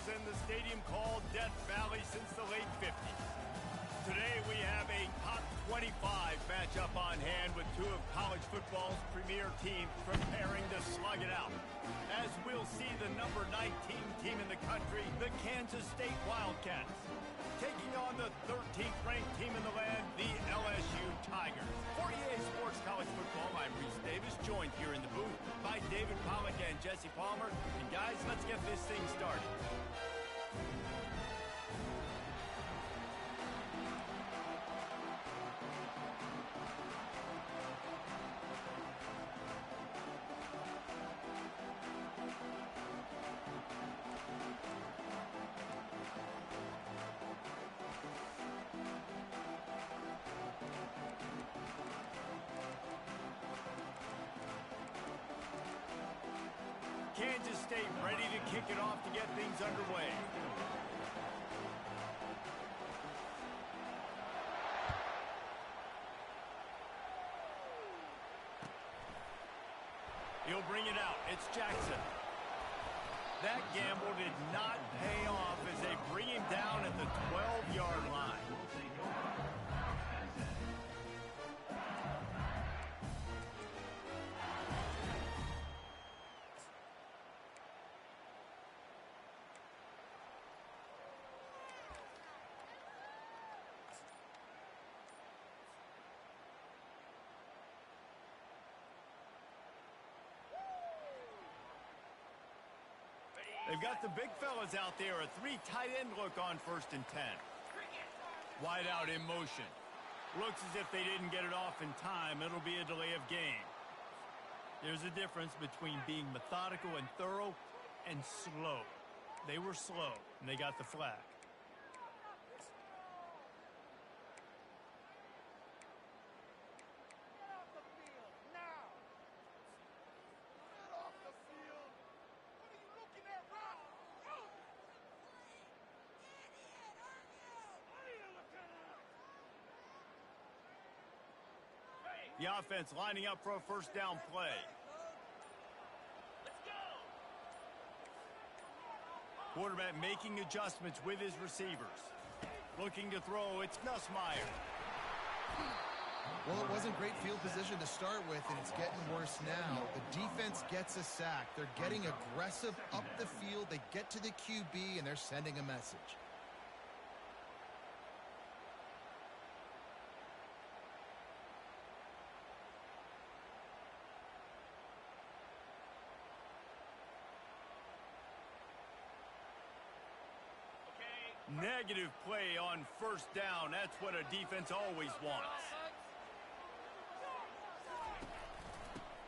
in the stadium called Death Valley since the late 50s. Today we have a top 25 matchup on hand with two of college football's premier teams preparing to slug it out. As we'll see the number 19 team in the country, the Kansas State Wildcats, taking on the 13th ranked team in the land, the LSU Tigers. For EA Sports College Football, I'm Reese Davis, joined here in the booth by David Pollack and Jesse Palmer. And guys, let's get this thing started. Kansas State ready to kick it off to get things underway. He'll bring it out. It's Jackson. That gamble did not pay off as they bring him down at the 12-yard line. They've got the big fellas out there, a three tight end look on 1st and 10. Wide out in motion. Looks as if they didn't get it off in time. It'll be a delay of game. There's a difference between being methodical and thorough and slow. They were slow, and they got the flag. The offense lining up for a first down play. Let's go. Quarterback making adjustments with his receivers. Looking to throw, it's Nussmeier. Well, it wasn't great field position to start with, and it's getting worse now. The defense gets a sack. They're getting aggressive up the field. They get to the QB, and they're sending a message. Negative play on first down. That's what a defense always wants.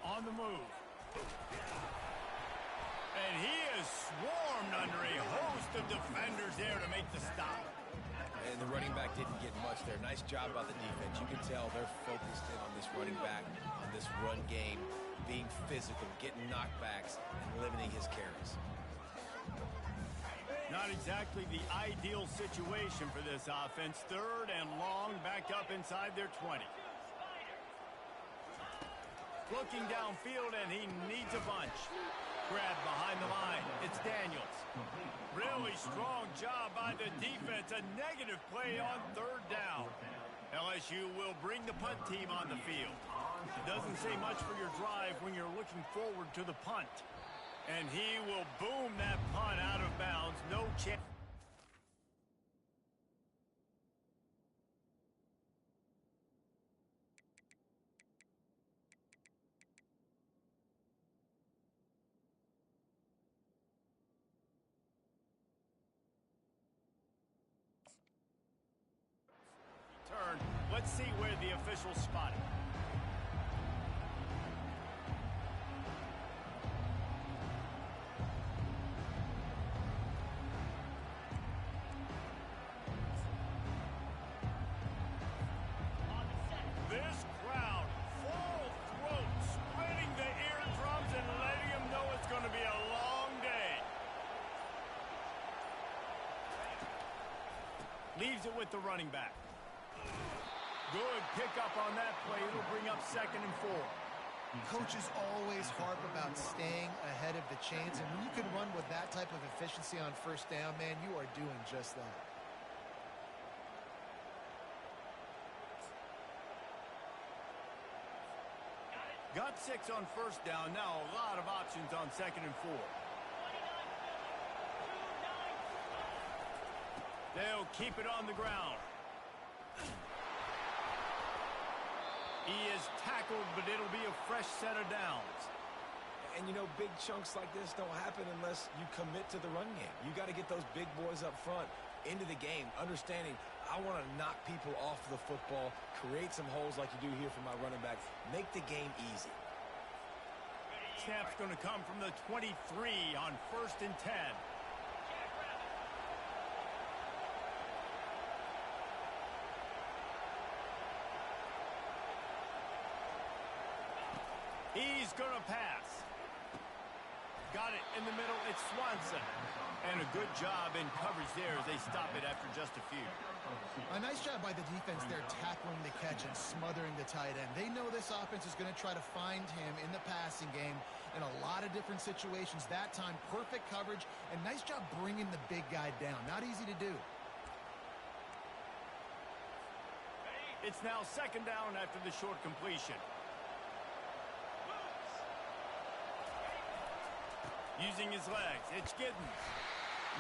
On the move. And he is swarmed under a host of defenders there to make the stop. And the running back didn't get much there. Nice job by the defense. You can tell they're focused in on this running back, on this run game, being physical, getting knockbacks, and limiting his carries. Not exactly the ideal situation for this offense. 3rd and long, back up inside their 20. Looking downfield, and he needs a bunch. Grab behind the line. It's Daniels. Really strong job by the defense. A negative play on 3rd down. LSU will bring the punt team on the field. It doesn't say much for your drive when you're looking forward to the punt. And he will boom that punt out of bounds. No chance. Turn. Let's see where the officials spot it. This crowd, full throat, spreading the eardrums and letting them know it's going to be a long day. Leaves it with the running back. Good pickup on that play. It'll bring up 2nd and 4. Coaches always harp about staying ahead of the chains, and when you can run with that type of efficiency on first down, man, you are doing just that. Got 6 on first down. Now a lot of options on 2nd and 4. They'll keep it on the ground. He is tackled, but it'll be a fresh set of downs. And, you know, big chunks like this don't happen unless you commit to the run game. You got to get those big boys up front into the game, understanding I want to knock people off the football, create some holes like you do here for my running backs, make the game easy. Snap's going to come from the 23 on 1st and 10. He's going to pass. Got it in the middle. It's Swanson. And a good job in coverage there as they stop it after just a few. A nice job by the defense there tackling the catch and smothering the tight end. They know this offense is going to try to find him in the passing game in a lot of different situations. That time, perfect coverage and nice job bringing the big guy down. Not easy to do. It's now 2nd down after the short completion. Using his legs, it's Giddens.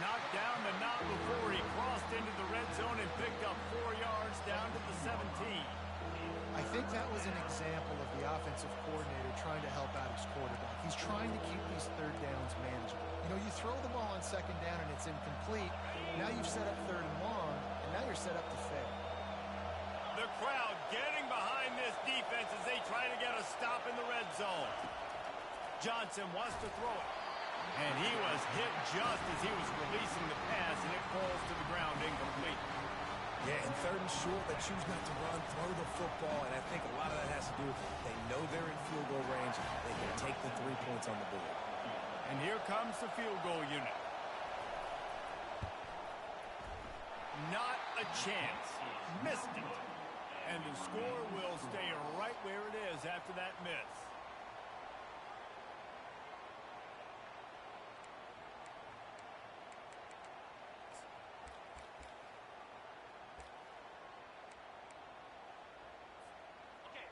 Knocked down the knot before he crossed into the red zone and picked up 4 yards down to the 17. I think that was an example of the offensive coordinator trying to help out his quarterback. He's trying to keep these 3rd downs manageable. You know, you throw the ball on 2nd down and it's incomplete. Now you've set up 3rd and long, and now you're set up to fail. The crowd getting behind this defense as they try to get a stop in the red zone. Johnson wants to throw it. And he was hit just as he was releasing the pass, and it falls to the ground incomplete. Yeah, and 3rd and short, they choose not to run, throw the football, and I think a lot of that has to do with they know they're in field goal range. They can take the 3 points on the board. And here comes the field goal unit. Not a chance. Missed it. And the score will stay right where it is after that miss.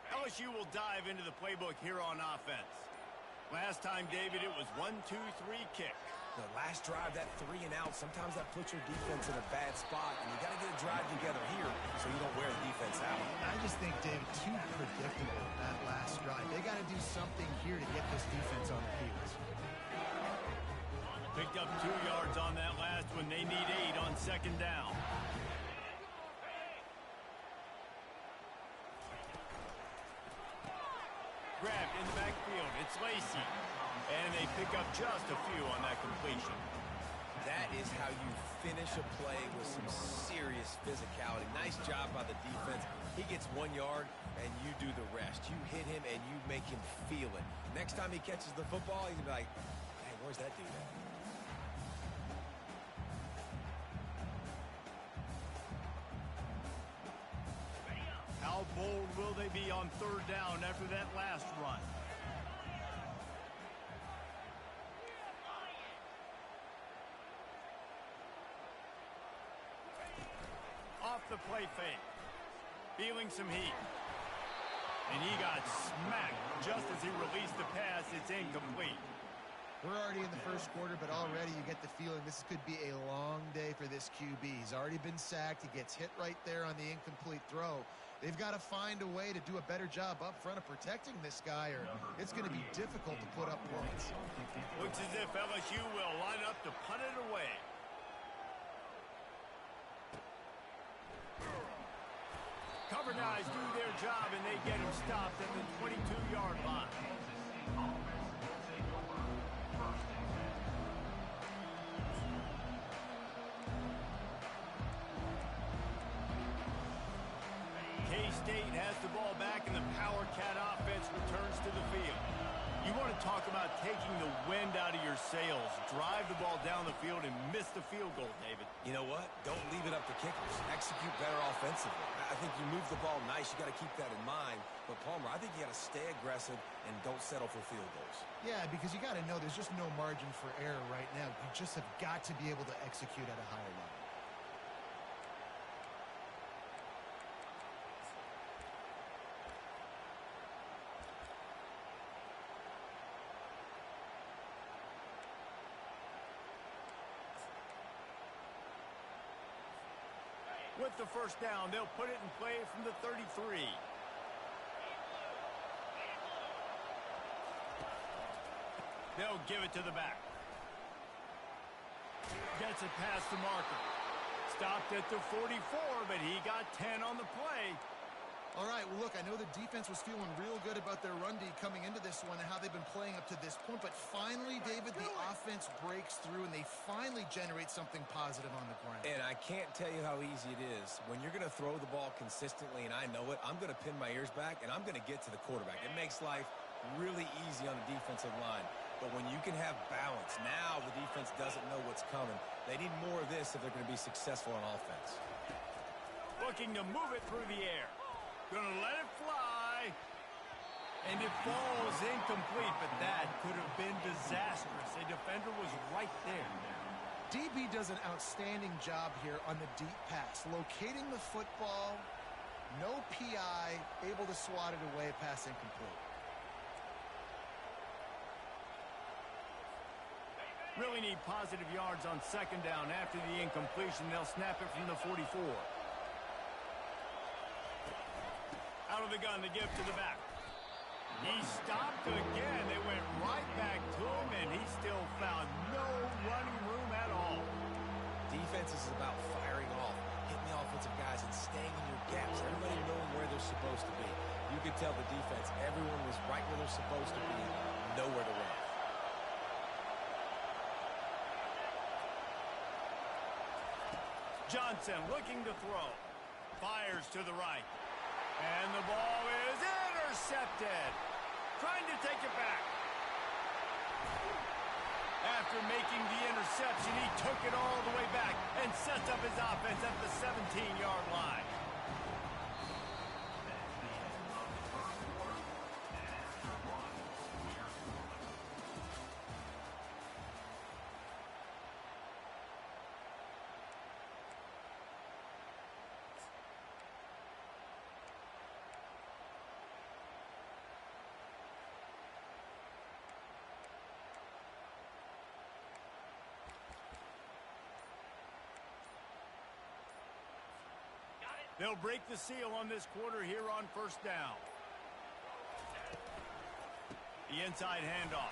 LSU will dive into the playbook here on offense. Last time, David, it was 1-2-3 kick. The last drive, that 3 and out, sometimes that puts your defense in a bad spot, and you got to get a drive together here so you don't wear the defense out. I just think, David, too predictable that last drive. They got to do something here to get this defense on their heels. Picked up 2 yards on that last one. They need 8 on 2nd down. Grabbed in the backfield. It's Lacey. And they pick up just a few on that completion. That is how you finish a play with some serious physicality. Nice job by the defense. He gets 1 yard, and you do the rest. You hit him, and you make him feel it. Next time he catches the football, he's going to be like, hey, where's that dude at? How bold will they be on 3rd down after that last run? Off the play fake. Feeling some heat. And he got smacked just as he released the pass. It's incomplete. We're already in the 1st quarter, but already you get the feeling this could be a long day for this QB. He's already been sacked. He gets hit right there on the incomplete throw. They've got to find a way to do a better job up front of protecting this guy, or it's going to be difficult to put up points. Looks as if LSU will line up to punt it away. Cover guys do their job, and they get him stopped at the 22-yard line. K-State has the ball back, and the Power Cat offense returns to the field. You want to talk about taking the wind out of your sails. Drive the ball down the field and miss the field goal, David. You know what? Don't leave it up to kickers. Execute better offensively. I think you move the ball nice. You got to keep that in mind. But, Palmer, I think you got to stay aggressive and don't settle for field goals. Yeah, because you got to know there's just no margin for error right now. You just have got to be able to execute at a higher level. With the first down, they'll put it in play from the 33. They'll give it to the back. Gets it past the marker. Stopped at the 44, but he got 10 on the play. All right, well, look, I know the defense was feeling real good about their run D coming into this one and how they've been playing up to this point. But finally, David, the offense breaks through and they finally generate something positive on the ground. And I can't tell you how easy it is. When you're going to throw the ball consistently, and I know it, I'm going to pin my ears back and I'm going to get to the quarterback. It makes life really easy on the defensive line. But when you can have balance, now the defense doesn't know what's coming. They need more of this if they're going to be successful on offense. Looking to move it through the air. Gonna let it fly. And it falls incomplete, but that could have been disastrous. A defender was right there. DB does an outstanding job here on the deep pass. Locating the football, no PI, able to swat it away, pass incomplete. Really need positive yards on second down. After the incompletion, they'll snap it from the 44. Out of the gun to give to the back. He stopped again. They went right back to him, and he still found no running room at all. Defense is about firing off, hitting the offensive guys, and staying in your gaps. Everybody knowing where they're supposed to be. You could tell the defense, everyone was right where they're supposed to be, nowhere to run. Johnson looking to throw. Fires to the right. And the ball is intercepted. Trying to take it back. After making the interception, he took it all the way back and sets up his offense at the 17-yard line. They'll break the seal on this quarter here on first down. The inside handoff.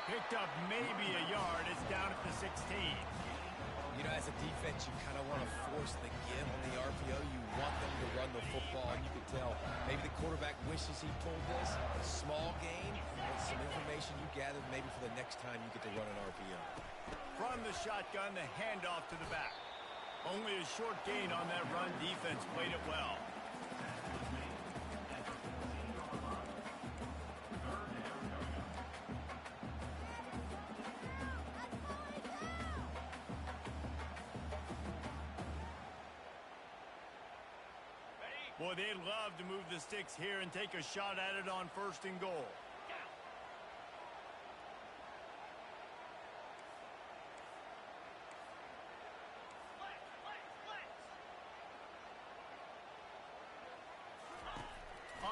Picked up maybe a yard. It's down at the 16. You know, as a defense, you kind of want to force the give on the RPO. You want them to run the football, and you can tell maybe the quarterback wishes he pulled this. A small gain, and some information you gathered maybe for the next time you get to run an RPO. From the shotgun, the handoff to the back. Only a short gain on that run. Defense played it well. Boy, they'd love to move the sticks here and take a shot at it on first and goal.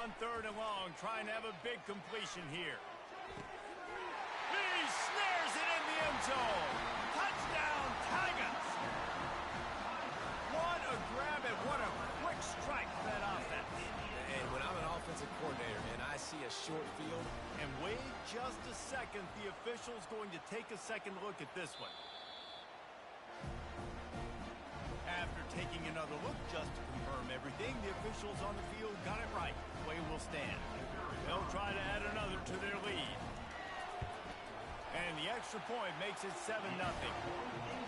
On third and long, trying to have a big completion here. He snares it in the end zone. Touchdown, Tigers! What a grab and what a quick strike for that offense. And when I'm an offensive coordinator and I see a short field, And wait just a second, the official's going to take a second look at this one. After taking another look just to confirm everything, the officials on the field got it right. Play will stand. They'll try to add another to their lead. And the extra point makes it 7-0.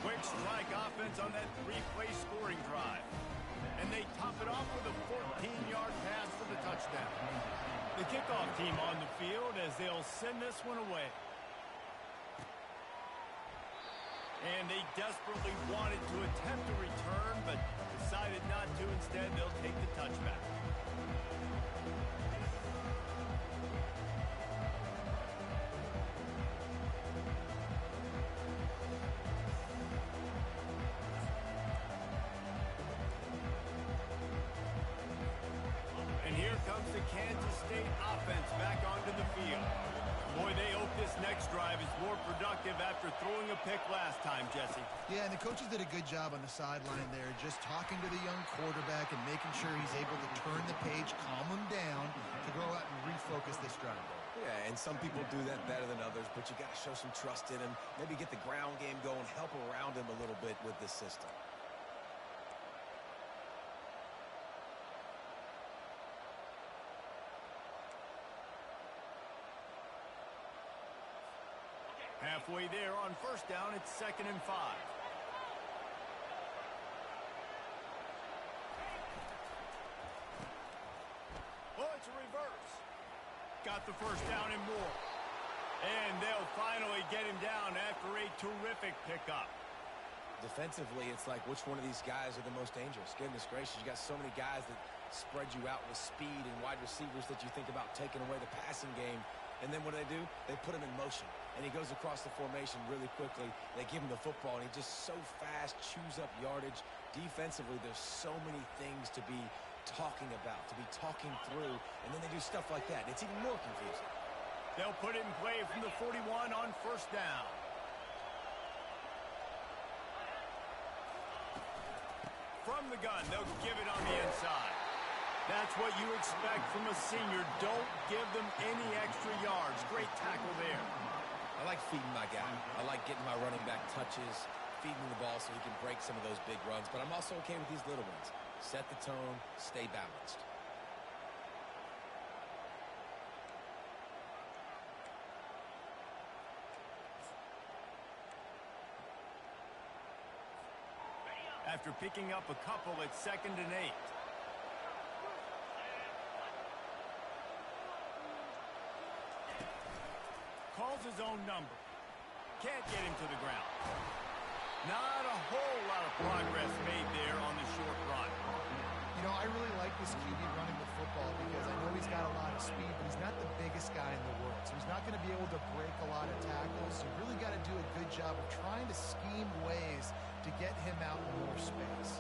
Quick strike offense on that three-play scoring drive. And they top it off with a 14-yard pass for the touchdown. The kickoff team on the field as they'll send this one away. And they desperately wanted to attempt a return, but decided not to. Instead, they'll take the touchback. And here comes the Kansas State offense back onto the field. Boy, they hope this next drive is more productive after throwing a pick last time, Jesse. Yeah, and the coaches did a good job on the sideline there, just talking to the young quarterback and making sure he's able to turn the page, calm him down to go out and refocus this drive. Yeah, and some people do that better than others, but you got to show some trust in him, maybe get the ground game going, help around him a little bit with this system. Halfway there on first down, it's 2nd and 5. Oh, it's a reverse. Got the first down and more. And they'll finally get him down after a terrific pickup. Defensively, it's like which one of these guys are the most dangerous? Goodness gracious, you got so many guys that spread you out with speed and wide receivers that you think about taking away the passing game. And then what do? They put him in motion. And he goes across the formation really quickly. They give him the football, and he just so fast chews up yardage. Defensively, there's so many things to be talking about, to be talking through, and then they do stuff like that. It's even more confusing. They'll put it in play from the 41 on first down. From the gun, they'll give it on the inside. That's what you expect from a senior. Don't give them any extra yards. Great tackle there. I like feeding my guy. I like getting my running back touches, feeding the ball so he can break some of those big runs. But I'm also okay with these little ones. Set the tone, stay balanced. After picking up a couple, it's 2nd and 8. Calls his own number. Can't get him to the ground. Not a whole lot of progress made there on the short run. You know, I really like this QB running the football because I know he's got a lot of speed, but he's not the biggest guy in the world. So he's not going to be able to break a lot of tackles. So you really got to do a good job of trying to scheme ways to get him out in more space.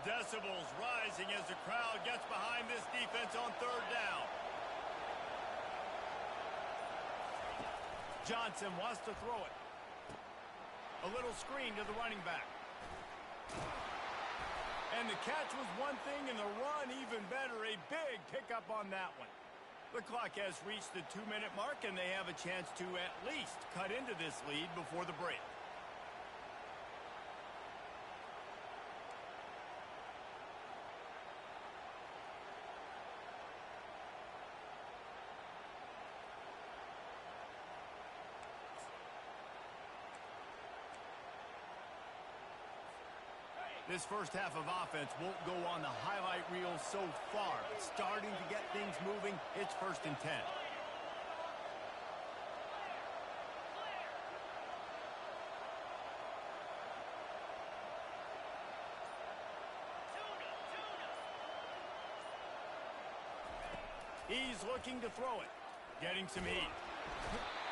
Decibels rising as the crowd gets behind this defense on third down. Johnson wants to throw it. A little screen to the running back. And the catch was one thing, and the run even better. A big pickup on that one. The clock has reached the 2-minute mark, and they have a chance to at least cut into this lead before the break. This first half of offense won't go on the highlight reel so far, but starting to get things moving. It's 1st and 10. He's looking to throw it, getting some heat.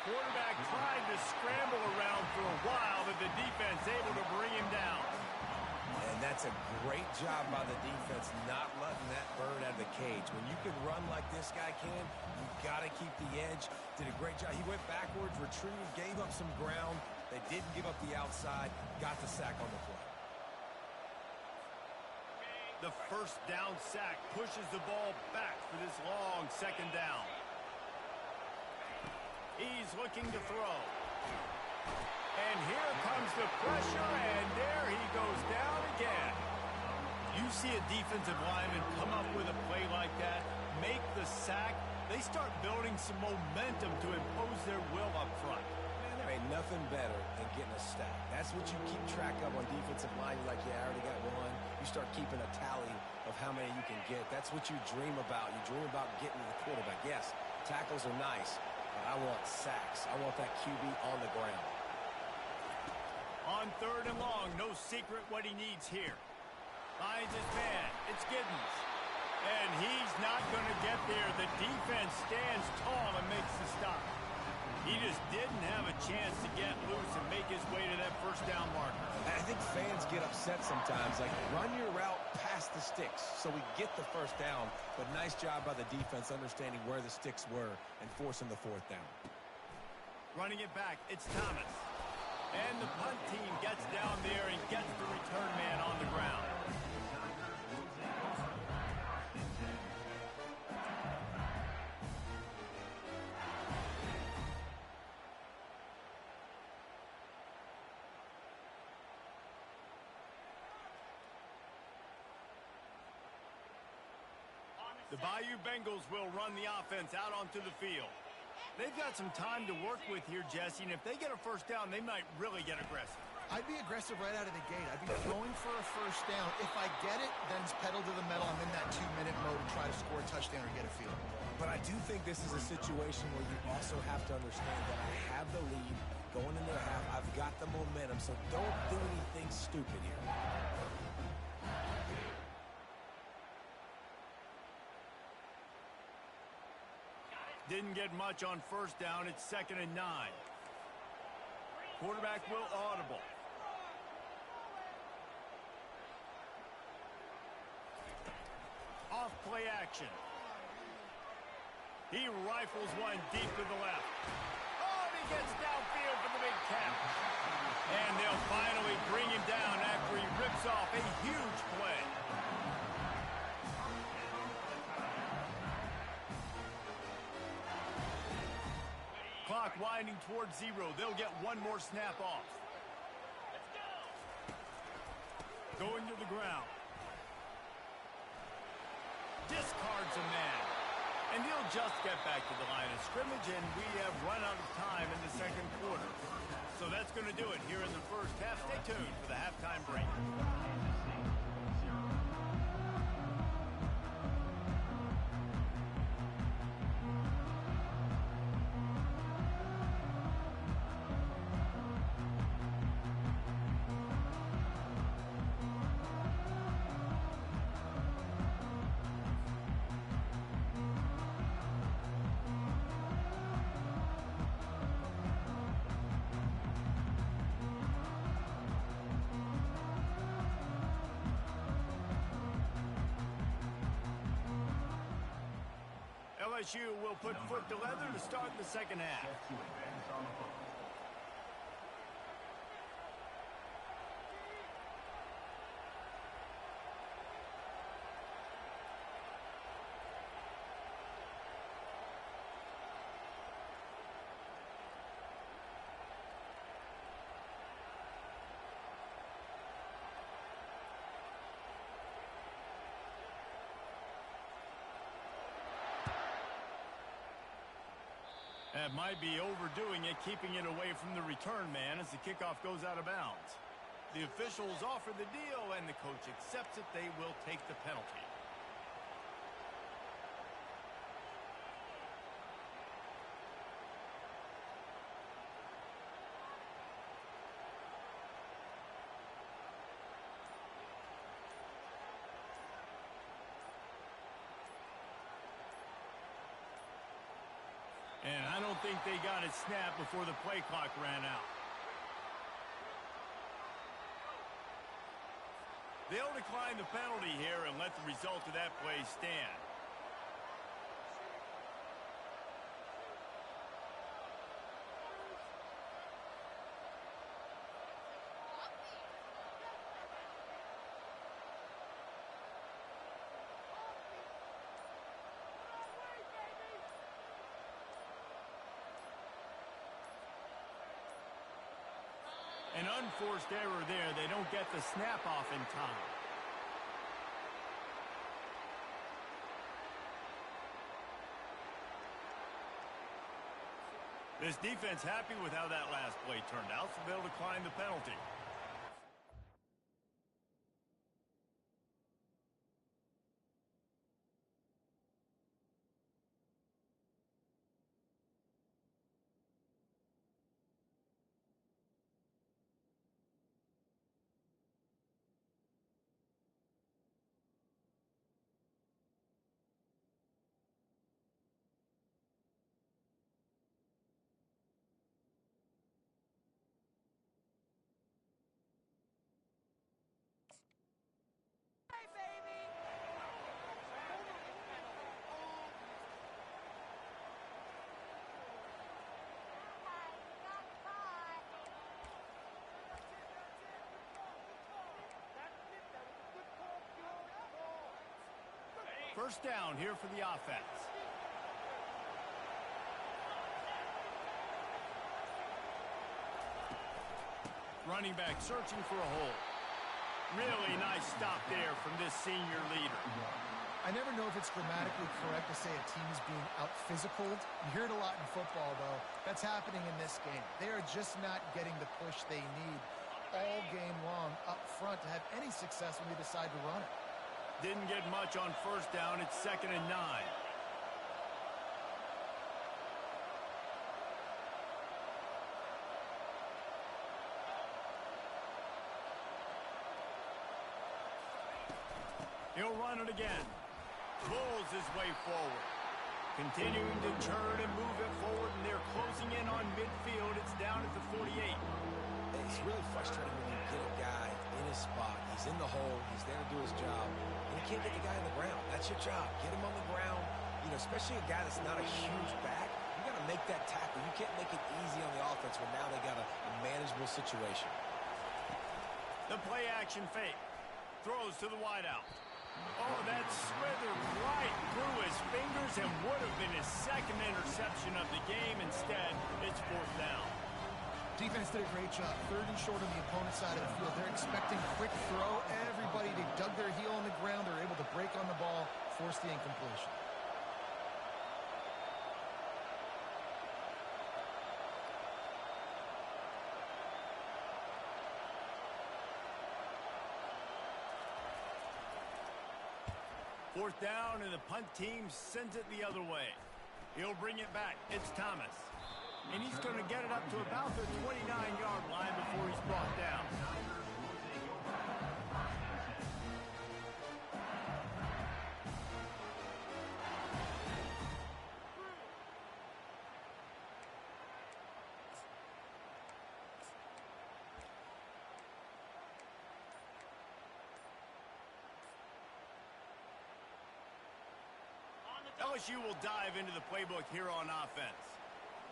Quarterback tried to scramble around for a while, but the defense able to bring him down. And that's a great job by the defense, not letting that bird out of the cage. When you can run like this guy can, you've got to keep the edge. Did a great job. He went backwards, retrieved, gave up some ground. They didn't give up the outside, got the sack on the play. The first down sack pushes the ball back for this long 2nd down. He's looking to throw. And here comes the pressure, and there he goes down again. You see a defensive lineman come up with a play like that, make the sack, they start building gain some momentum to impose their will up front. Man, there ain't nothing better than getting a stack. That's what you keep track of on defensive line. You're like, yeah, I already got one. You start keeping a tally of how many you can get. That's what you dream about. You dream about getting to the quarterback. Yes, tackles are nice, but I want sacks. I want that QB on the ground. On 3rd and long, no secret what he needs here. Finds his man. It's Giddens. And he's not going to get there. The defense stands tall and makes the stop. He just didn't have a chance to get loose and make his way to that first down marker. I think fans get upset sometimes. Like, run your route past the sticks so we get the first down. But nice job by the defense understanding where the sticks were and forcing the 4th down. Running it back, it's Thomas. And the punt team gets down there and gets the return man on the ground. The Bayou Bengals will run the offense out onto the field. They've got some time to work with here, Jesse, and if they get a first down, they might really get aggressive. I'd be aggressive right out of the gate. I'd be throwing for a first down. If I get it, then it's pedal to the metal. I'm in that 2-minute mode and try to score a touchdown or get a field. But I do think this is a situation where you also have to understand that I have the lead going into the half. I've got the momentum, so don't do anything stupid here. Didn't get much on first down. It's 2nd and 9. Quarterback will audible. Off play action. He rifles one deep to the left. Oh, and he gets downfield for the big catch. And they'll finally bring him down after he rips off a huge play. Clock winding towards 0. They'll get one more snap off. Going to the ground. Discards a man. And he'll just get back to the line of scrimmage, and we have run out of time in the 2nd quarter. So that's going to do it here in the first half. Stay tuned for the halftime break. LSU will put foot to leather to start the 2nd half. That might be overdoing it, keeping it away from the return man as the kickoff goes out of bounds. The officials offer the deal, and the coach accepts it. They will take the penalty. And I don't think they got it snapped before the play clock ran out. They'll decline the penalty here and let the result of that play stand. An unforced error there. They don't get the snap off in time. This defense happy with how that last play turned out, so they'll decline the penalty. First down here for the offense. Running back searching for a hole. Really nice stop there from this senior leader. I never know if it's grammatically correct to say a team is being out-physicaled. You hear it a lot in football, though. That's happening in this game. They are just not getting the push they need all game long up front to have any success when they decide to run it. Didn't get much on first down. It's 2nd and 9. He'll run it again. Pulls his way forward. Continuing to turn and move it forward, and they're closing in on midfield. It's down at the 48. It's really frustrating when you get a guy in his spot. He's in the hole. He's there to do his job. And you can't get the guy on the ground. That's your job. Get him on the ground. You know, especially a guy that's not a huge back. You got to make that tackle. You can't make it easy on the offense when now they got a manageable situation. The play action fake. Throws to the wideout. Oh, that slithered right through his fingers and would have been his second interception of the game. Instead, it's 4th down. Defense did a great job. 3rd and short on the opponent's side of the field. They're expecting quick throw. Everybody, they dug their heel on the ground. They're able to break on the ball, force the incompletion. Fourth down, and the punt team sends it the other way. He'll bring it back. It's Thomas. And he's going to get it up to about the 29-yard line before he's brought down. LSU will dive into the playbook here on offense.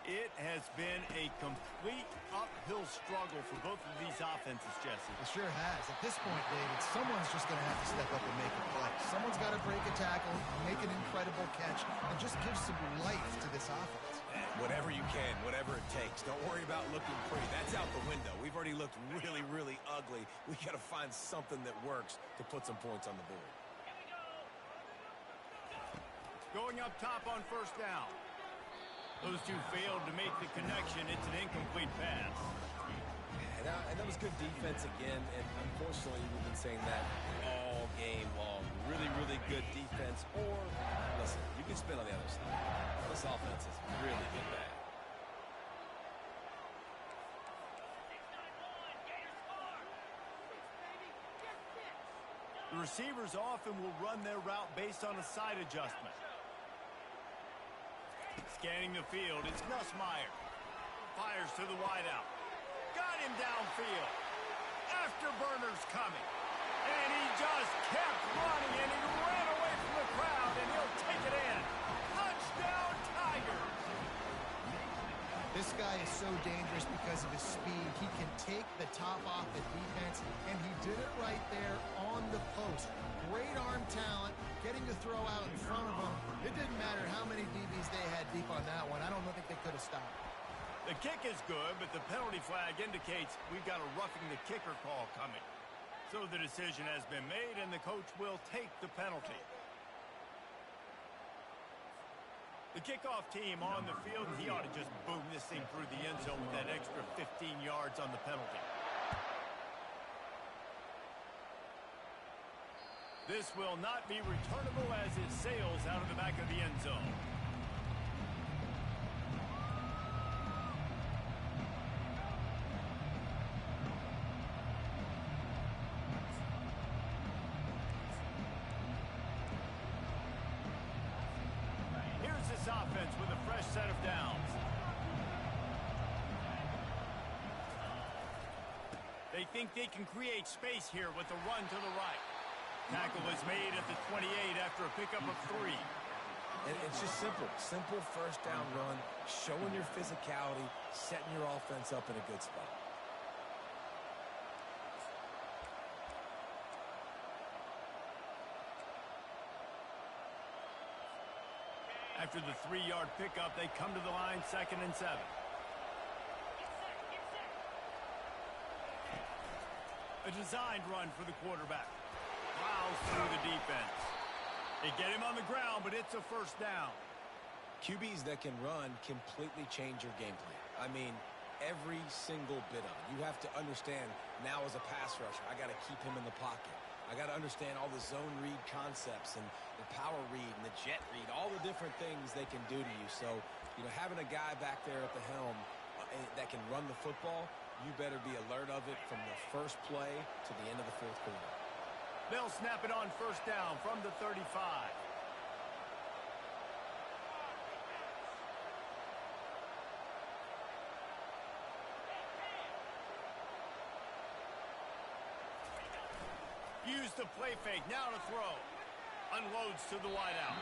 It has been a complete uphill struggle for both of these offenses, Jesse. It sure has. At this point, David, someone's just going to have to step up and make a play. Someone's got to break a tackle, make an incredible catch, and just give some life to this offense. Whatever you can, whatever it takes. Don't worry about looking pretty. That's out the window. We've already looked really, really ugly. We got to find something that works to put some points on the board. Going up top on first down. Those two failed to make the connection. It's an incomplete pass. And that was good defense again, and unfortunately we've been saying that all game long. Really, really good defense, or, listen, you can spin on the other side. This offense has really been bad. The receivers often will run their route based on a side adjustment. Scanning the field, it's Nussmeier. Fires to the wideout. Got him downfield. Afterburner's coming. And he just kept running, and he ran away from the crowd, and he'll take it in. Touchdown, Tigers! This guy is so dangerous because of his speed. He can take the top off the defense, and he did it right there on the post. Great arm talent, getting to throw out in front of him. It didn't matter how many DBs they had deep on that one. I don't think they could have stopped. The kick is good, but the penalty flag indicates we've got a roughing the kicker call coming. So the decision has been made, and the coach will take the penalty. The kickoff team on the field, and he ought to just boom this thing through the end zone with that extra 15 yards on the penalty. This will not be returnable as it sails out of the back of the end zone. Here's this offense with a fresh set of downs. They think they can create space here with the run to the right. Tackle is made at the 28 after a pickup of 3. And it's just simple. Simple first down run, showing your physicality, setting your offense up in a good spot. After the 3-yard pickup, they come to the line, 2nd and 7. A designed run for the quarterback. Plows through the defense. They get him on the ground, but it's a first down. QBs that can run completely change your game plan. I mean, every single bit of it. You have to understand now as a pass rusher, I got to keep him in the pocket. I got to understand all the zone read concepts and the power read and the jet read, all the different things they can do to you. So, having a guy back there at the helm that can run the football, you better be alert of it from the first play to the end of the fourth quarter. They'll snap it on first down from the 35. Use the play fake, now to throw. Unloads to the wideout.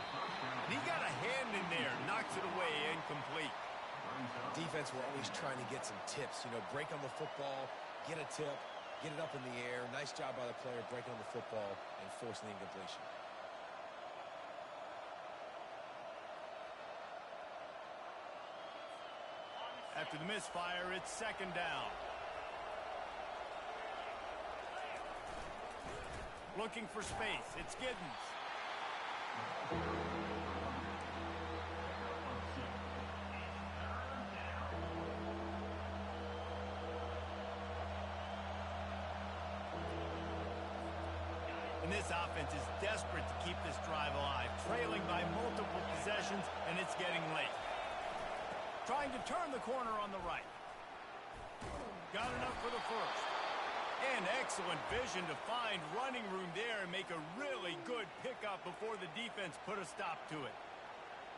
He got a hand in there, knocks it away, incomplete. Defense were always trying to get some tips, break on the football, get a tip, get it up in the air. Nice job by the player breaking on the football and forcing the incompletion. After the misfire, it's 2nd down. Looking for space. It's Giddens. And this offense is desperate to keep this drive alive, trailing by multiple possessions, and it's getting late. Trying to turn the corner on the right. Got enough for the first. And excellent vision to find running room there and make a really good pickup before the defense put a stop to it.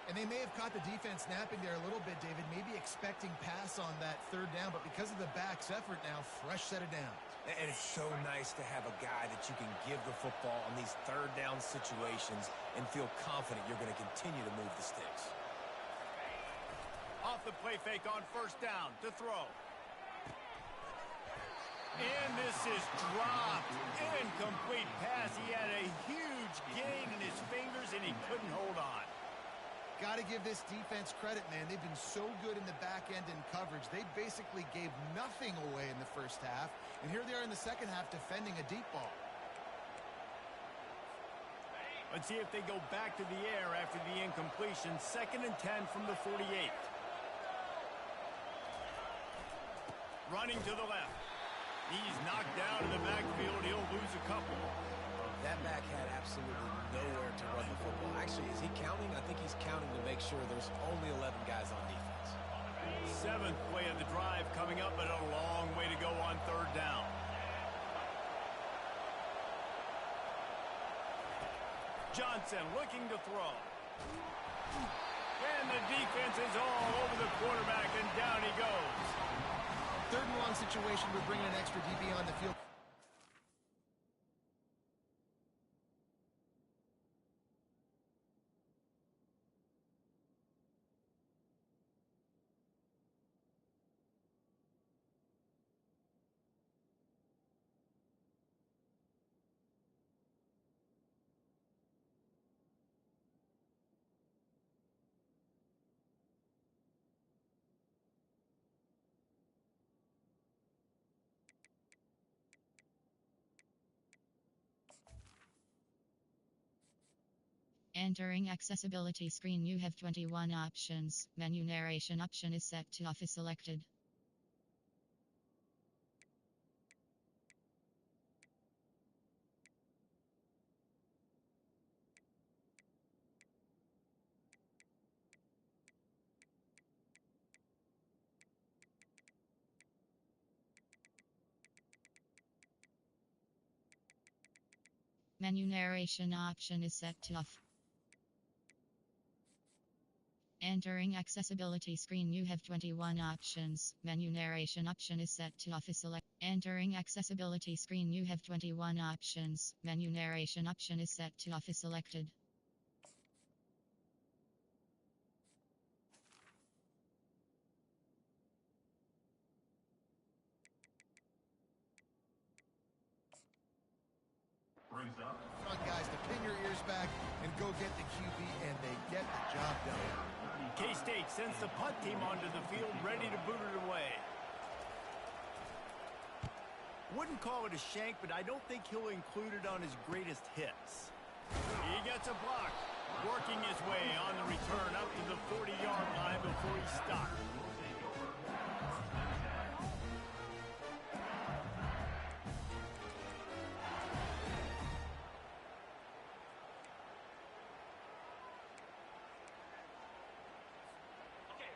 And they may have caught the defense napping there a little bit, David, maybe expecting pass on that 3rd down, but because of the back's effort now, fresh set of downs. And it's so nice to have a guy that you can give the football on these 3rd down situations and feel confident you're going to continue to move the sticks. Off the play fake on first down to throw. And this is dropped. Incomplete pass. He had a huge gain in his fingers, and he couldn't hold on. Got to give this defense credit, man. They've been so good in the back end in coverage. They basically gave nothing away in the first half, and here they are in the second half defending a deep ball. Let's see if they go back to the air after the incompletion. 2nd and 10 from the 48. Running to the left. He's knocked down in the backfield. He'll lose a couple. That back had absolutely nowhere to run the football. Actually, is he counting? I think he's counting to make sure there's only 11 guys on defense. 7th play of the drive coming up, but a long way to go on 3rd down. Johnson looking to throw. And the defense is all over the quarterback, and down he goes. 3rd and long situation, we're bringing an extra DB on the field. Entering accessibility screen, you have 21 options. Menu narration option is set to off is selected. Menu narration option is set to off. Entering accessibility screen, you have 21 options. Menu narration option is set to off is select. Entering accessibility screen, you have 21 options. Menu narration option is set to off is selected. Front guys to pin your ears back and go get the QB, and they get the job done. K-State sends the punt team onto the field, ready to boot it away. Wouldn't call it a shank, but I don't think he'll include it on his greatest hits. He gets a block, working his way on the return up to the 40-yard line before he stopped.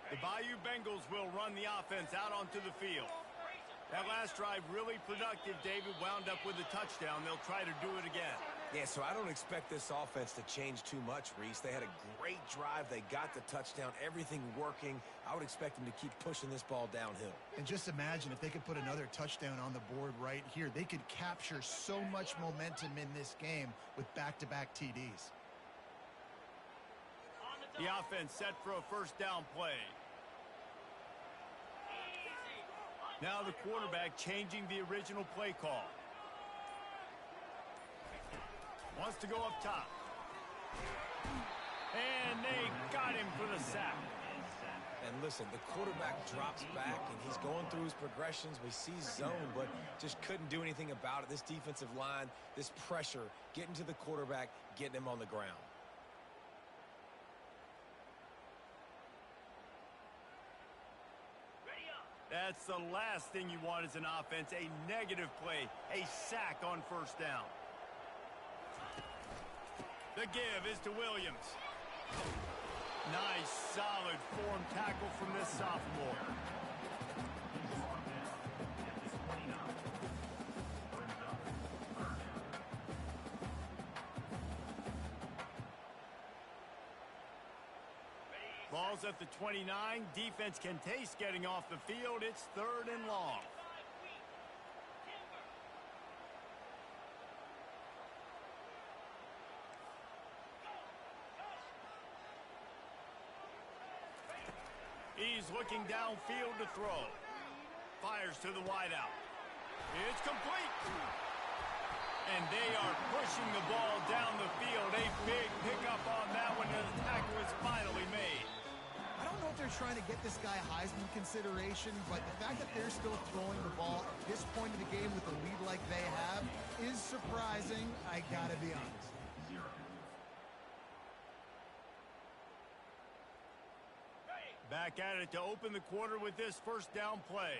The Bayou Bengals will run the offense out onto the field. That last drive really productive, David, wound up with a touchdown. They'll try to do it again. Yeah, so I don't expect this offense to change too much, Reese. They had a great drive. They got the touchdown, everything working. I would expect them to keep pushing this ball downhill. And just imagine if they could put another touchdown on the board right here. They could capture so much momentum in this game with back-to-back TDs. The offense set for a first down play. Now the quarterback changing the original play call. Wants to go up top. And they got him for the sack. And listen, the quarterback drops back, and he's going through his progressions. We see zone, but just couldn't do anything about it. This defensive line, this pressure, getting to the quarterback, getting him on the ground. That's the last thing you want as an offense, a negative play, a sack on first down. The give is to Williams. Nice, solid form tackle from this sophomore. Ball's at the 29. Defense can taste getting off the field. It's 3rd and long. He's looking downfield to throw. Fires to the wideout. It's complete. And they are pushing the ball down the field. A big pickup on that one, and the tackle is finally made. I don't know if they're trying to get this guy Heisman consideration, but the fact that they're still throwing the ball at this point of the game with a lead like they have is surprising, I gotta be honest. Back at it to open the quarter with this first down play.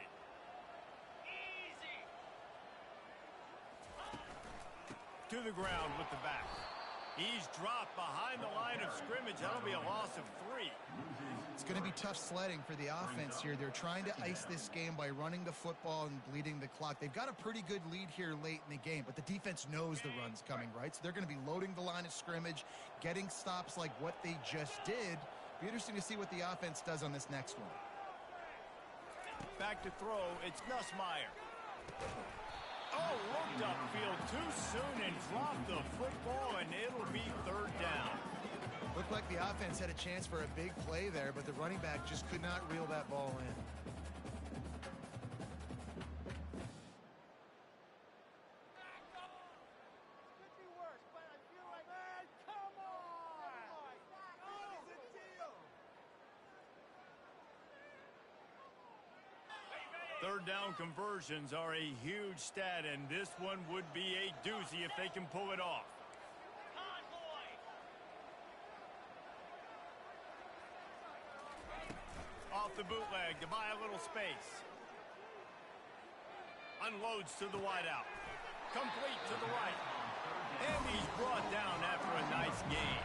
To the ground with the back. He's dropped behind the line of scrimmage. That'll be a loss of 3. It's going to be tough sledding for the offense here. They're trying to ice this game by running the football and bleeding the clock. They've got a pretty good lead here late in the game, but the defense knows the run's coming, right? So they're going to be loading the line of scrimmage, getting stops like what they just did. Be interesting to see what the offense does on this next one. Back to throw. It's Nussmeier. Oh, looked upfield too soon and dropped the football, and it'll be 3rd down. Looked like the offense had a chance for a big play there, but the running back just could not reel that ball in. Third down conversions are a huge stat, and this one would be a doozy if they can pull it off. off the bootleg to buy a little space. Unloads to the wideout. Complete to the right. And he's brought down after a nice gain.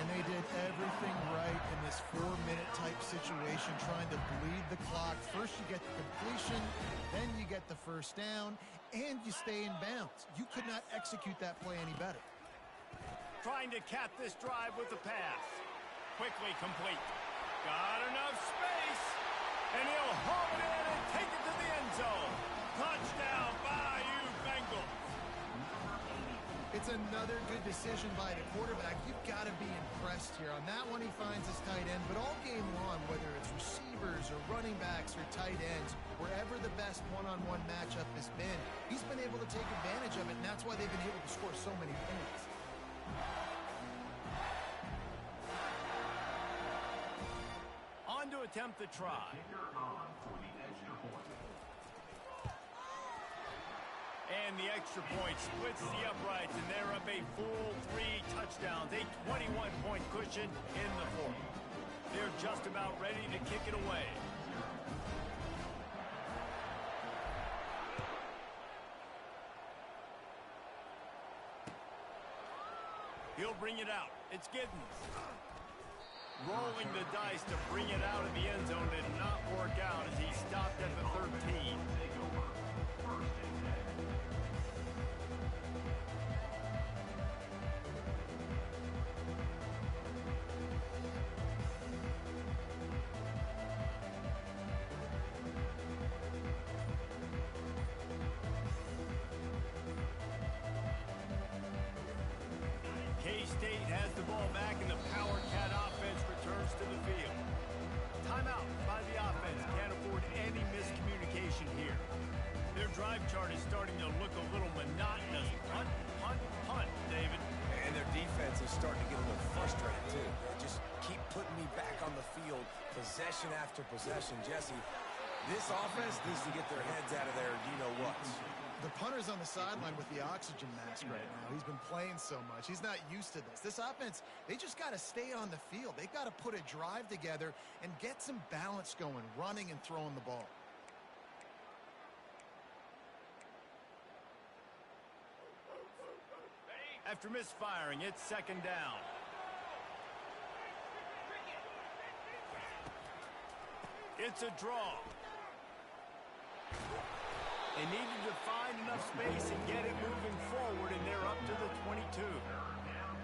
And they did everything right in this 4-minute type situation, trying to bleed the clock. First you get the completion, then you get the first down, and you stay in bounds. You could not execute that play any better. Trying to cap this drive with the pass. Quickly complete. Got enough space. And he'll haul it in and take it to the end zone. Touchdown, Bayou Bengals. It's another good decision by the quarterback. You've got to be impressed here. On that one, he finds his tight end. But all game long, whether it's receivers or running backs or tight ends, wherever the best one-on-one matchup has been, he's been able to take advantage of it, and that's why they've been able to score so many points. On to attempt the try. And the extra point splits the uprights, and they're up a full 3 touchdowns, a 21-point cushion in the fourth. They're just about ready to kick it away. He'll bring it out. It's Giddens. Rolling the dice to bring it out of the end zone did not work out as he stopped at the 13. K-State has the ball back, and the Power Cat offense returns to the field. Timeout by the offense. Can't afford any miscommunication here. Their drive chart is starting to look a little monotonous. Punt, punt, punt, David. And their defense is starting to get a little frustrated, too. They just keep putting me back on the field, possession after possession. Jesse, this offense needs to get their heads out of there, you-know-what. The punter's on the sideline with the oxygen mask right now. He's been playing so much. He's not used to this. This offense, they just got to stay on the field. They've got to put a drive together and get some balance going, running and throwing the ball. After misfiring, it's second down. It's a draw. They needed to find enough space and get it moving forward, and they're up to the 22.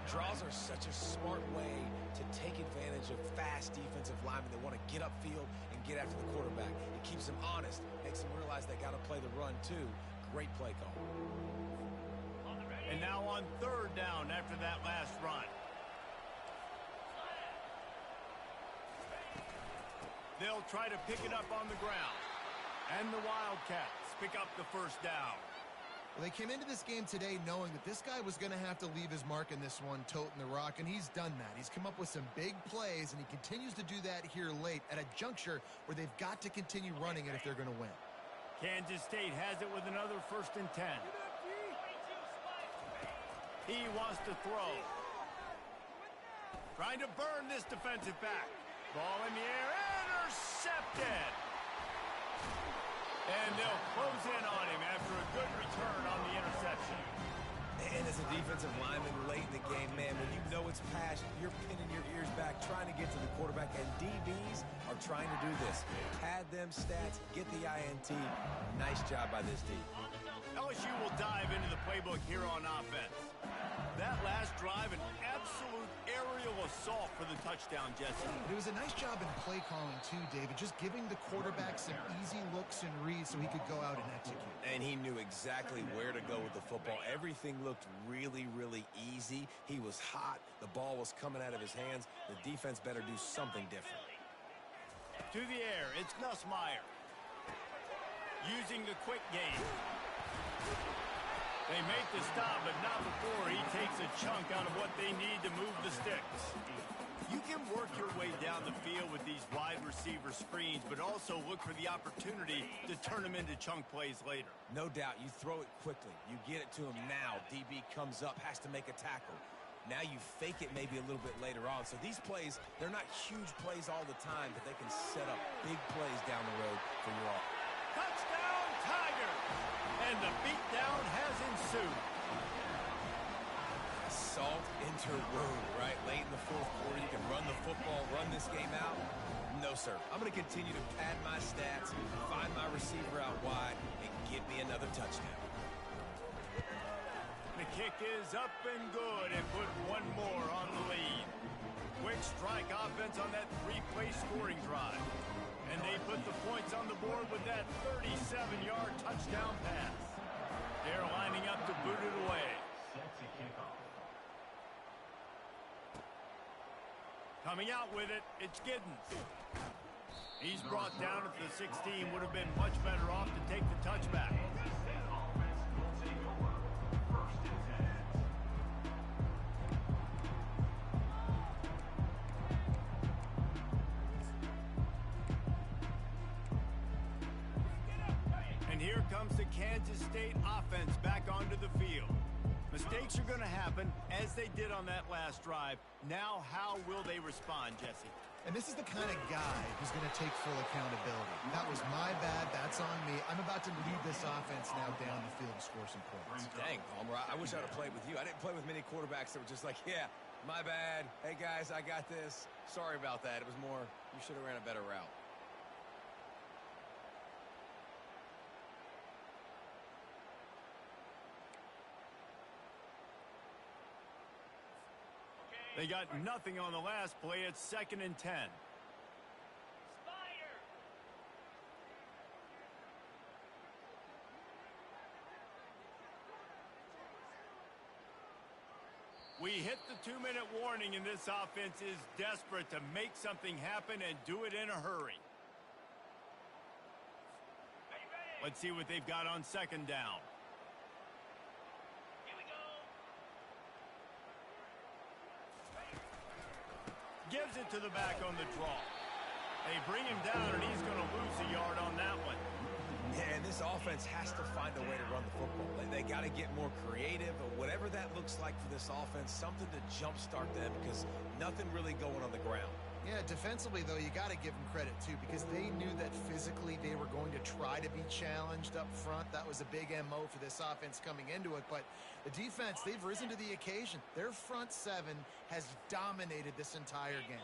Draws are such a smart way to take advantage of fast defensive linemen. They want to get upfield and get after the quarterback. It keeps them honest, makes them realize they got to play the run, too. Great play call. And now on third down after that last run. They'll try to pick it up on the ground. And the Wildcats pick up the first down. Well, they came into this game today knowing that this guy was going to have to leave his mark in this one, toting the rock, and he's done that. He's come up with some big plays, and he continues to do that here late at a juncture where they've got to continue running it if they're going to win. Kansas State has it with another 1st and 10. He wants to throw. Trying to burn this defensive back. Ball in the air, intercepted. And they'll close in on him after a good return on the interception. And as a defensive lineman late in the game, man, when you know it's passed, you're pinning your ears back, trying to get to the quarterback, and DBs are trying to do this. Pad them stats, get the INT. Nice job by this D. LSU will dive into the playbook here on offense. That last drive, an absolute aerial assault for the touchdown, Jesse. It was a nice job in play calling, too, David, just giving the quarterback some easy looks and reads so he could go out and execute. And he knew exactly where to go with the football. Everything looked really, really easy. He was hot. The ball was coming out of his hands. The defense better do something different. To the air, it's Nussmeier. Using the quick game. They make the stop, but not before he takes a chunk out of what they need to move the sticks. You can work your way down the field with these wide receiver screens, but also look for the opportunity to turn them into chunk plays later. No doubt, you throw it quickly. You get it to him now. DB comes up, has to make a tackle. Now you fake it maybe a little bit later on. So these plays, they're not huge plays all the time, but they can set up big plays down the road for your offense. Touchdown, Tigers! And the beatdown has ensued. Salt into wound, right? Late in the fourth quarter, you can run the football, run this game out. No, sir. I'm going to continue to pad my stats, find my receiver out wide, and give me another touchdown. The kick is up and good and put one more on the lead. Quick strike offense on that three-play scoring drive. And they put the points on the board with that 37-yard touchdown pass. They're lining up to boot it away. Coming out with it, it's Giddens. He's brought down at the 16. Would have been much better off to take the touchback. And here comes the Kansas State offense back onto the field. Mistakes are going to happen, as they did on that last drive. Now, how will they respond, Jesse? And this is the kind of guy who's going to take full accountability. That was my bad. That's on me. I'm about to lead this offense now down the field and score some points. Dang, Palmer, I wish I'd have played with you. I didn't play with many quarterbacks that were just like, yeah, my bad. Hey, guys, I got this. Sorry about that. It was more, you should have ran a better route. They got nothing on the last play. It's 2nd and 10. We hit the 2-minute warning, and this offense is desperate to make something happen and do it in a hurry. Let's see what they've got on 2nd down. Gives it to the back on the draw. They bring him down, and he's going to lose a yard on that one. Yeah, and this offense has to find a way to run the football. They got to get more creative, or whatever that looks like for this offense, something to jumpstart them, because nothing really going on the ground. Yeah, defensively, though, you got to give them credit, too, because they knew that physically they were going to try to be challenged up front. That was a big MO for this offense coming into it. But the defense, they've risen to the occasion. Their front seven has dominated this entire game.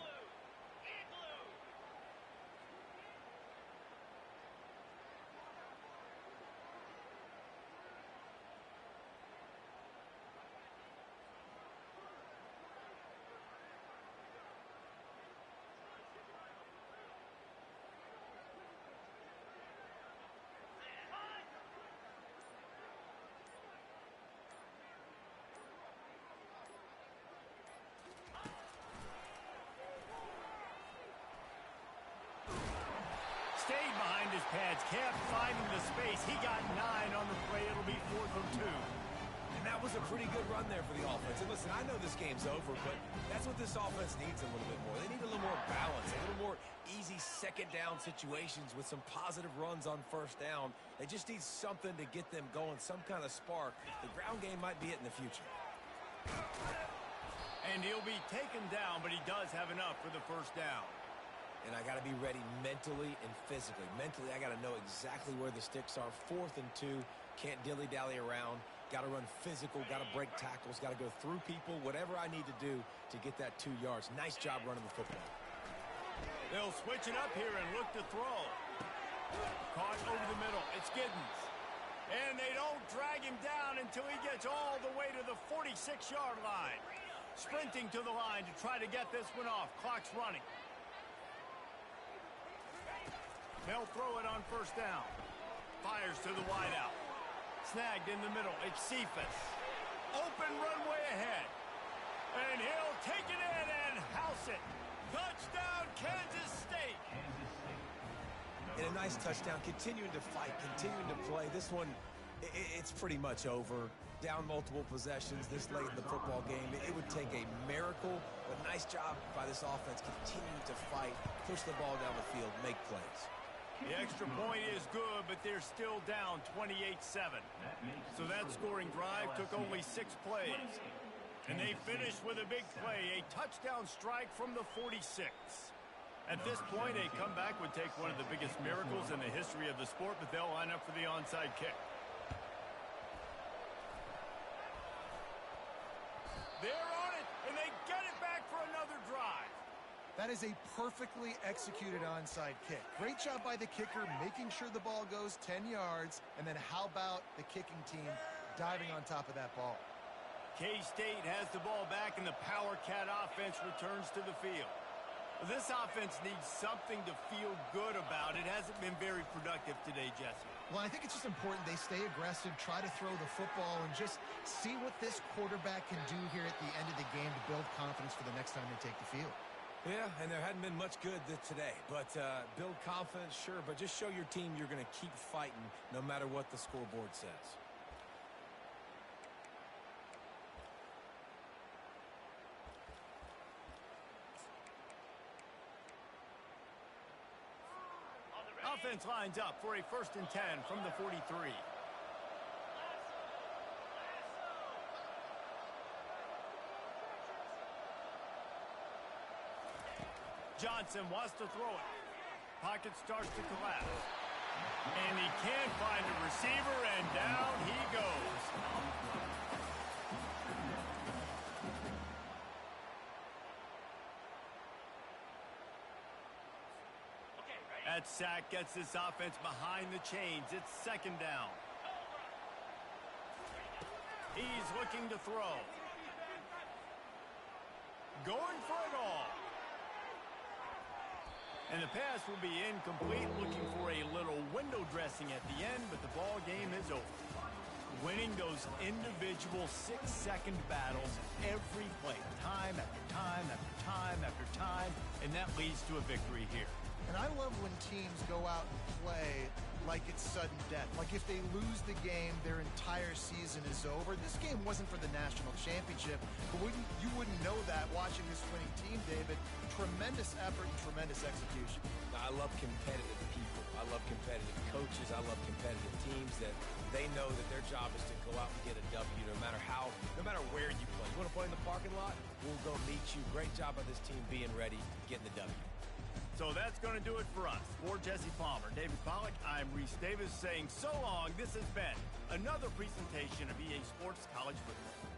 Stayed behind his pads, kept finding the space. He got 9 on the play. It'll be 4th and 2. And that was a pretty good run there for the offense. And listen, I know this game's over, but that's what this offense needs a little bit more. They need a little more balance, a little more easy 2nd down situations with some positive runs on 1st down. They just need something to get them going, some kind of spark. The ground game might be it in the future. And he'll be taken down, but he does have enough for the 1st down. And I got to be ready mentally and physically. Mentally, I got to know exactly where the sticks are. 4th and 2. Can't dilly-dally around. Got to run physical. Got to break tackles. Got to go through people. Whatever I need to do to get that 2 yards. Nice job running the football. They'll switch it up here and look to throw. Caught over the middle. It's Giddens. And they don't drag him down until he gets all the way to the 46-yard line. Sprinting to the line to try to get this one off. Clock's running. They'll throw it on 1st down. Fires to the wideout. Snagged in the middle. It's Cephas. Open runway ahead. And he'll take it in and house it. Touchdown, Kansas State. And a nice touchdown. Continuing to fight. Continuing to play. This one, it's pretty much over. Down multiple possessions this late in the football game. It would take a miracle, but nice job by this offense. Continuing to fight. Push the ball down the field. Make plays. The extra point is good, but they're still down 28-7. So that scoring drive took only 6 plays. And they finish with a big play, a touchdown strike from the 46. At this point, a comeback would take one of the biggest miracles in the history of the sport, but they'll line up for the onside kick. They're on it, and they get it back for another drive. That is a perfectly executed onside kick. Great job by the kicker, making sure the ball goes 10 yards, and then how about the kicking team diving on top of that ball? K-State has the ball back, and the Power Cat offense returns to the field. This offense needs something to feel good about. It hasn't been very productive today, Jesse. Well, I think it's just important they stay aggressive, try to throw the football, and just see what this quarterback can do here at the end of the game to build confidence for the next time they take the field. Yeah, and there hadn't been much good today. But build confidence, sure, but just show your team you're going to keep fighting no matter what the scoreboard says. Offense lines up for a 1st and 10 from the 43. Johnson wants to throw it. Pocket starts to collapse. And he can't find a receiver, and down he goes. That sack gets this offense behind the chains. It's 2nd down. He's looking to throw. Going for it all. And the pass will be incomplete, looking for a little window dressing at the end, but the ball game is over. Winning those individual 6-second battles every play, time after time after time after time, and that leads to a victory here. And I love when teams go out and play like it's sudden death. Like if they lose the game, their entire season is over. This game wasn't for the national championship, but you wouldn't know that watching this winning team, David. Tremendous effort and tremendous execution. I love competitive people. I love competitive coaches. I love competitive teams that they know that their job is to go out and get a W no matter where you play. You want to play in the parking lot? We'll go meet you. Great job by this team being ready, getting the W. So that's going to do it for us. For Jesse Palmer, David Pollack, I'm Reese Davis saying so long. This has been another presentation of EA Sports College Football.